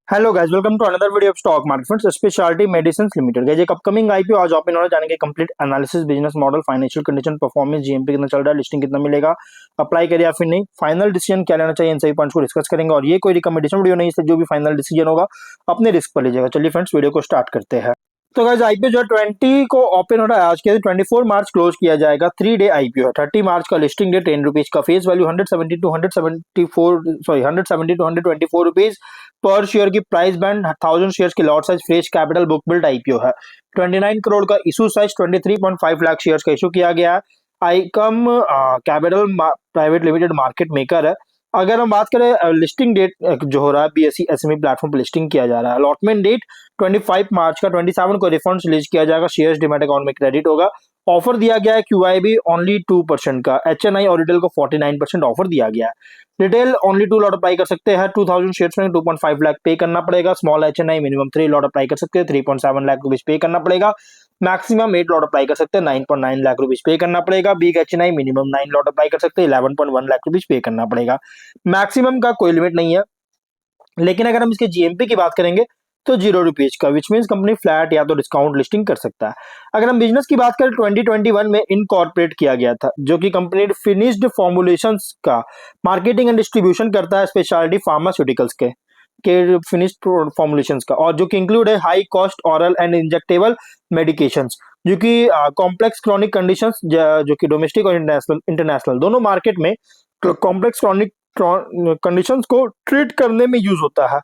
Hello guys, welcome to another video of stock market friends. Specialty medicine limited guys, एक upcoming IPO आज आप इन्होंने जानेंगे complete analysis, business model, financial condition, performance, GMP कितना चल रहा है, लिस्टिंग कितना मिलेगा, अप्लाई करिए या फिर नहीं, फाइनल डिसीजन क्या लेना चाहिए, इन सभी पॉइंट्स को डिस्कस करेंगे। और ये कोई रिकमेंडेशन वीडियो नहीं है, इसलिए जो भी फाइनल डिसीजन होगा अपने रिस्क पर लीजिएगा। चलिए फ्रेंड्स, वीडियो को स्टार्ट करते हैं। तो गाइस, आईपीओ जो है 20 को ओपन हो रहा है, आज के दिन 24 मार्च क्लोज किया जाएगा। 3 डे आईपीओ है। 30 मार्च का लिस्टिंग डेट, 10 रुपीज का फेस वैल्यू, 170 पर शेयर की प्राइस बैंड, 1000 शेयर्स की lot size, fresh capital, book build IPO है। 29 करोड़ का इशू साइज, 23.5 लाख शेयर्स का इशू किया गया है। आईकम capital private limited market maker है। अगर हम बात करें लिस्टिंग डेट जो हो रहा है, बीएसई एसएमई प्लेटफॉर्म पर लिस्टिंग किया जा रहा है। अलॉटमेंट डेट 25 मार्च का, 27 को रिफंड्स रिलीज किया जाएगा, शेयर्स डीमैट अकाउंट में क्रेडिट होगा। ऑफर दिया गया है क्यूआईबी ओनली 2% का, एचएनआई और रिटेल को 49% ऑफर दिया गया है। रिटेल ओनली 2 लॉट अप्लाई कर सकते हैं। 2000 शेयर्स में 2.5 लाख पे करना पड़ेगा। Small HNI minimum 3 lot apply कर सकते हैं, 3.7 लाख रुपीज पे करना पड़ेगा। मैक्सिमम 8 लॉट अप्लाई कर सकते हैं, 9.9 लाख रुपीज पे करना पड़ेगा। Big HNI minimum 9 lot apply कर सकते हैं, 11.1 लाख रुपीज पे करना पड़ेगा। मैक्सिमम का कोई लिमिट नहीं है। लेकिन अगर हम इसके जीएमपी की बात करेंगे तो 0 रुपीज का, विच मीन्स कंपनी फ्लैट या तो डिस्काउंट लिस्टिंग कर सकता है। अगर हम बिजनेस की बात करें, 2021 में इनकॉर्पोरेट किया गया था, जो कि कंपनी फिनिश्ड फॉर्मुलेशंस का मार्केटिंग एंड डिस्ट्रीब्यूशन करता है, स्पेशलिटी फार्मास्यूटिकल्स के फिनिश्ड फॉर्मुलेशंस का, और जो कि इंक्लूड है high cost oral and injectable medications, जो कि कॉम्प्लेक्स क्रॉनिक कंडीशंस, जो कि डोमेस्टिक और इंटरनेशनल दोनों मार्केट में कॉम्प्लेक्स क्रॉनिक कंडीशंस को ट्रीट करने में यूज होता है।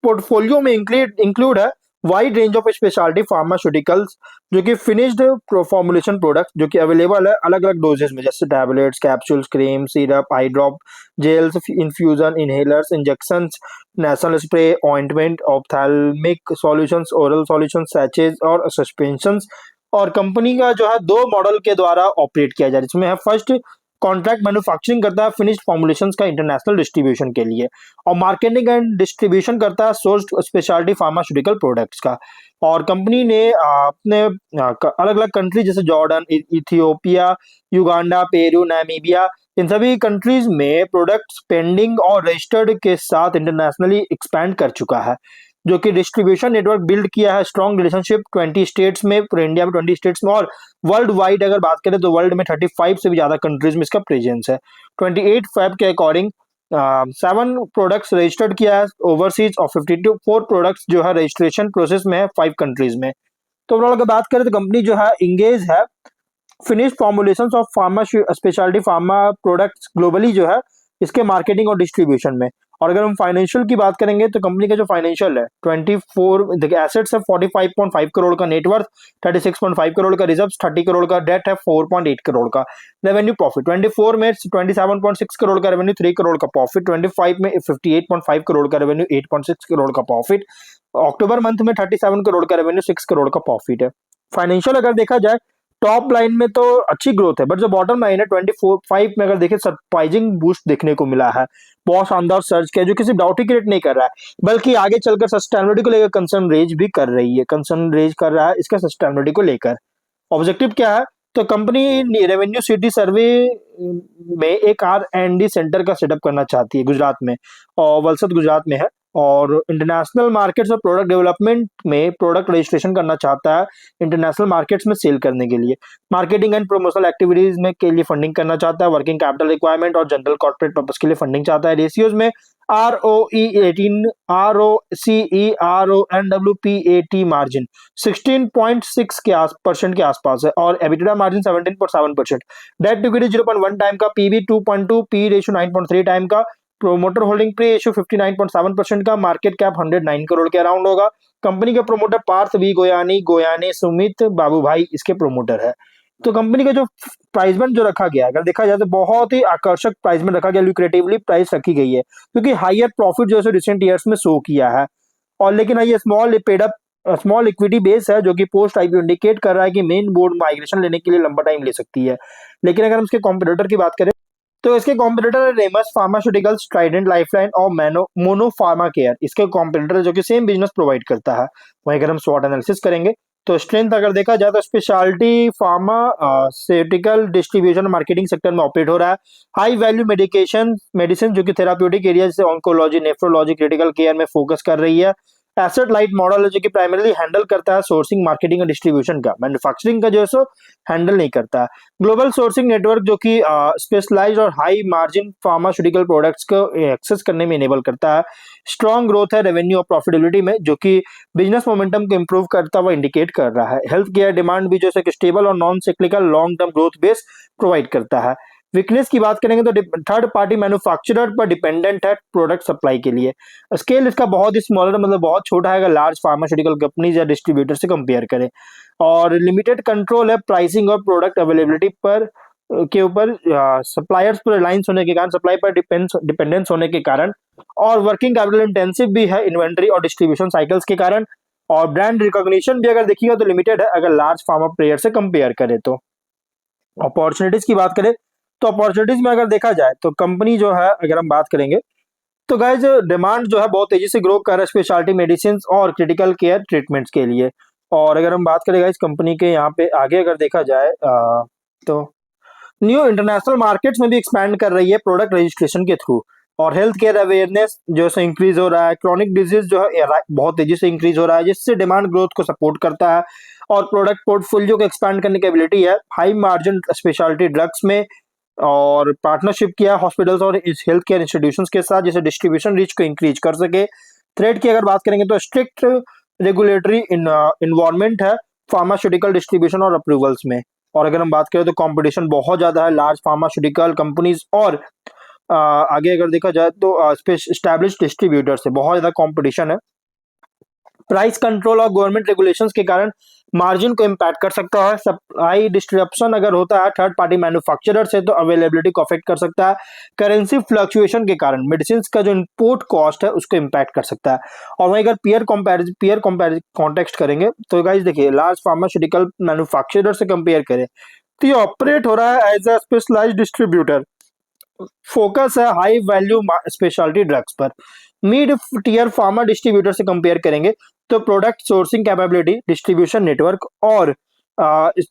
पोर्टफोलियो में इंक्लूड है wide range of speciality pharmaceuticals, जो कि फिनिश्ड फॉर्मुलेशन प्रोडक्ट, जो कि अवेलेबल है अलग अलग डोजेस में, जैसे tablets, capsules, cream, syrup, eye drop, gels, infusion, inhalers, injections, nasal spray, ointment, ophthalmic solutions, oral solutions, सैचेज और सस्पेंशंस। और कंपनी का जो है 2 मॉडल के द्वारा ऑपरेट किया जा रहा है, जिसमें है फर्स्ट कॉन्ट्रैक्ट मैन्युफैक्चरिंग करता है फिनिश्ड फॉर्मुलेशंस का इंटरनेशनल डिस्ट्रीब्यूशन के लिए, और मार्केटिंग एंड डिस्ट्रीब्यूशन करता है सोर्स्ड स्पेशलिटी फार्मास्यूटिकल प्रोडक्ट्स का। और कंपनी ने अपने अलग अलग कंट्री जैसे Jordan, Ethiopia, Uganda, Peru, Namibia, इन सभी कंट्रीज में प्रोडक्ट्स पेंडिंग और रजिस्टर्ड के साथ इंटरनेशनली एक्सपैंड कर चुका है, जो कि डिस्ट्रीब्यूशन नेटवर्क बिल्ड किया है। स्ट्रॉन्ग रिलेशनशिप 20 स्टेट्स में, पूरे इंडिया में 20 स्टेट्स में, और वर्ल्ड वाइड अगर बात करें तो वर्ल्ड में 35 से भी ज्यादा कंट्रीज में इसका प्रेजेंस है। 28 फेब के अकॉर्डिंग 7 प्रोडक्ट्स रजिस्टर्ड किया है ओवरसीज, और 54 प्रोडक्ट्स जो है रजिस्ट्रेशन प्रोसेस में है 5 कंट्रीज में। तो ओवरऑल अगर बात करें तो कंपनी जो है इंगेज है finished formulations of pharma speciality pharma products globally, जो है इसके मार्केटिंग और डिस्ट्रीब्यूशन में। और अगर हम फाइनेंशियल की बात करेंगे तो कंपनी का जो फाइनेंशियल है 24 देखिए एसेट्स है 45.5 करोड़ का, नेटवर्थ 36.5 करोड़ का, रिजर्व्स 30 करोड़ का, डेट है 4.8 करोड़ का। रेवेन्यू प्रॉफिट 24 में 27.6 करोड़ का रेवेन्यू, 3 करोड़ का प्रॉफिट। 25 में 58.5 करोड़ का रेवेन्यू, 8.6 करोड़ का प्रॉफिट। अक्टूबर मंथ में 37 करोड़ का रेवेन्यू, 6 करोड़ का प्रॉफिट है। फाइनेंशियल अगर देखा जाए, टॉप लाइन में तो अच्छी ग्रोथ है, बट जो बॉटम लाइन है 24 में अगर देखें, सरप्राइजिंग बूस्ट देखने को मिला है। बहुत शानदार सर्च किया, जो किसी डाउट ही क्रिएट नहीं कर रहा है, बल्कि आगे चलकर सस्टेनेबिलिटी को लेकर कंसर्न रेज भी कर रही है, कंसर्न रेज कर रहा है इसका सस्टेनेबिलिटी को लेकर। ऑब्जेक्टिव क्या है, तो कंपनी रेवेन्यू सिटी सर्वे में एक R&D सेंटर का सेटअप करना चाहती है गुजरात में, और वलसद गुजरात में है। और इंटरनेशनल मार्केट्स और प्रोडक्ट डेवलपमेंट में प्रोडक्ट रजिस्ट्रेशन करना चाहता है इंटरनेशनल मार्केट्स में सेल करने के लिए। मार्केटिंग एंड प्रमोशनल एक्टिविटीज में के लिए फंडिंग करना चाहता है। वर्किंग कैपिटल रिक्वायरमेंट और जनरल कॉर्पोरेट पर्पस के लिए फंडिंग चाहता है। रेशियोज में ROE 18, ROCE, RONWPAT मार्जिन 16.6 % के आसपास है, और EBITDA margin 17.7%। Debt to equity 0.1 time का, PB 2.2, पी रेशियो 9.3 टाइम का, प्रोमोटर होल्डिंग पे रेशियो 59.7% का, मार्केट कैप 109 करोड़ के अराउंड होगा। कंपनी के प्रोमोटर पार्थ वी गोयानी सुमित बाबू भाई इसके प्रोमोटर है। तो कंपनी का जो प्राइस बैंड जो रखा गया है, अगर देखा जाए तो बहुत ही आकर्षक प्राइस बैंड रखा गया, लुक्रेटिवली प्राइस रखी गई है, क्योंकि हायर प्रॉफिट जो है रिसेंट ईयर्स में शो किया है। और लेकिन ये स्मॉल इक्विटी बेस है, जो कि पोस्ट आईपीओ इंडिकेट कर रहा है कि मेन बोर्ड माइग्रेशन लेने के लिए लंबा टाइम ले सकती है। लेकिन अगर हम इसके कॉम्पिटिटर की बात करें तो इसके कॉम्पिटिटर है रेमस फार्मास्यूटिकल्स, ट्राइडेंट लाइफलाइन और मोनो फार्मा केयर, इसके कॉम्पिटिटर जो कि सेम बिजनेस प्रोवाइड करता है। वहीं अगर हम स्वॉट एनालिसिस करेंगे तो स्ट्रेंथ अगर देखा जाए तो speciality pharmaceutical distribution marketing sector में ऑपरेट हो रहा है। हाई वैल्यू मेडिकेशन मेडिसिन जो कि थेराप्यूटिक एरिया जैसे ऑन्कोलॉजी, नेफ्रोलॉजी, क्रिटिकल केयर में फोकस कर रही है। एसेट लाइट मॉडल है जो कि प्राइमरीली हैंडल करता है सोर्सिंग, मार्केटिंग और डिस्ट्रीब्यूशन का, मैन्युफैक्चरिंग का जो है सो हैंडल नहीं करता है। ग्लोबल सोर्सिंग नेटवर्क जो कि स्पेशलाइज्ड और हाई मार्जिन फार्मास्यूटिकल प्रोडक्ट्स को एक्सेस करने में इनेबल करता है। स्ट्रॉन्ग ग्रोथ है रेवेन्यू और प्रॉफिटेबिलिटी में, जो कि बिजनेस मोमेंटम को इंप्रूव करता हुआ इंडिकेट कर रहा है। हेल्थ केयर डिमांड भी जो है स्टेबल और non cyclical long term growth base provide करता है। वीकनेस की बात करेंगे तो थर्ड पार्टी मैन्युफैक्चरर पर डिपेंडेंट है प्रोडक्ट सप्लाई के लिए। स्केल इसका बहुत ही स्मॉलर, मतलब बहुत छोटा है अगर लार्ज फार्मास्यूटिकल कंपनीज या डिस्ट्रीब्यूटर से कंपेयर करें। और लिमिटेड कंट्रोल है प्राइसिंग और प्रोडक्ट अवेलेबिलिटी पर के ऊपर, सप्लायर्स पर रिलायंस होने के कारण, सप्लाई पर डिपेंडेंस होने के कारण, और वर्किंग कैपिटल इंटेंसिव भी है इन्वेंट्री और डिस्ट्रीब्यूशन साइकिल्स के कारण। और ब्रांड रिकॉग्निशन भी अगर देखिएगा तो लिमिटेड है अगर लार्ज फार्मा प्लेयर से कंपेयर करें तो। अपॉर्चुनिटीज की बात करें तो अपॉर्चुनिटीज में अगर देखा जाए तो कंपनी जो है, अगर हम बात करेंगे तो गाइज डिमांड जो है बहुत तेजी से ग्रो कर रहा है स्पेशलिटी मेडिसिन और क्रिटिकल केयर ट्रीटमेंट्स के लिए। और अगर हम बात करें गाइज कंपनी के यहाँ पे आगे अगर देखा जाए तो न्यू इंटरनेशनल मार्केट्स में भी एक्सपैंड कर रही है प्रोडक्ट रजिस्ट्रेशन के थ्रू। और हेल्थ केयर अवेयरनेस जो है इंक्रीज हो रहा है। क्रॉनिक डिजीज जो है बहुत तेजी से इंक्रीज हो रहा है, जिससे डिमांड ग्रोथ को सपोर्ट करता है। और प्रोडक्ट पोर्टफोलियो को एक्सपैंड करने की एबिलिटी है हाई मार्जिन स्पेशलिटी ड्रग्स में। और पार्टनरशिप किया हॉस्पिटल्स और हेल्थ केयर इंस्टीट्यूशंस के साथ, जिसे डिस्ट्रीब्यूशन रीच को इंक्रीज कर सके। थ्रेट की अगर बात करेंगे तो स्ट्रिक्ट रेगुलेटरी इन्वायरमेंट है फार्मास्यूटिकल डिस्ट्रीब्यूशन और अप्रूवल्स में। और अगर हम बात करें तो कंपटीशन बहुत ज्यादा है लार्ज फार्मास्यूटिकल कंपनीज और आगे अगर देखा जाए तो एस्टैब्लिश डिस्ट्रीब्यूटर से बहुत ज्यादा कंपटीशन है। प्राइस कंट्रोल और गवर्नमेंट रेगुलेशंस के कारण मार्जिन को इम्पैक्ट कर सकता है। सप्लाई डिस्ट्रप्शन अगर होता है थर्ड पार्टी मैन्युफैक्चरर से तो अवेलेबिलिटी को अफेक्ट कर सकता है। करेंसी फ्लक्चुएशन के कारण मेडिसिन का जो इंपोर्ट कॉस्ट है उसको इम्पैक्ट कर सकता है। और वहीं अगर पीयर कॉन्टेक्स्ट करेंगे तो गाइस देखिए लार्ज फार्मास्यूटिकल मैन्युफैक्चरर से कंपेयर करें तो ये ऑपरेट हो रहा है as a specialized distributor. Focus है हाई वैल्यू स्पेशलिटी ड्रग्स पर। मिड टीयर फार्मा डिस्ट्रीब्यूटर से कंपेयर करेंगे तो product sourcing capability, distribution network और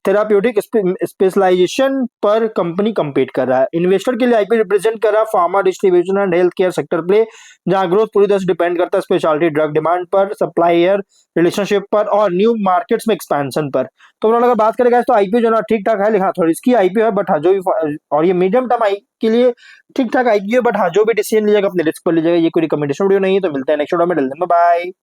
थेराप्यूटिक स्पेशलाइजेशन पर कंपनी compete कर रहा है। इन्वेस्टर के लिए आईपी रिप्रेजेंट कर रहा है pharma distribution and health care sector play, जहां ग्रोथ पूरी तरह से डिपेंड करता है स्पेशलिटी ड्रग डिमांड पर, सप्लायर रिलेशनशिप पर और न्यू मार्केट्स में एक्सपेंशन पर। तो ओवरऑल अगर बात करें तो आईपीओ जो ना ठीक ठाक है, लेकिन हाँ थोड़ी इसकी आईपीओ है, बट हाँ जो भी, और ये मीडियम टर्म आई के लिए ठीक ठाक आईपीओ, बट हाँ जो भी डिसीजन लीजिएगा अपने रिस्क पर लीजिएगा। ये कोई रिकमेंडेशन वीडियो नहीं है। तो मिलते हैं नेक्स्ट वीडियो में, बाय।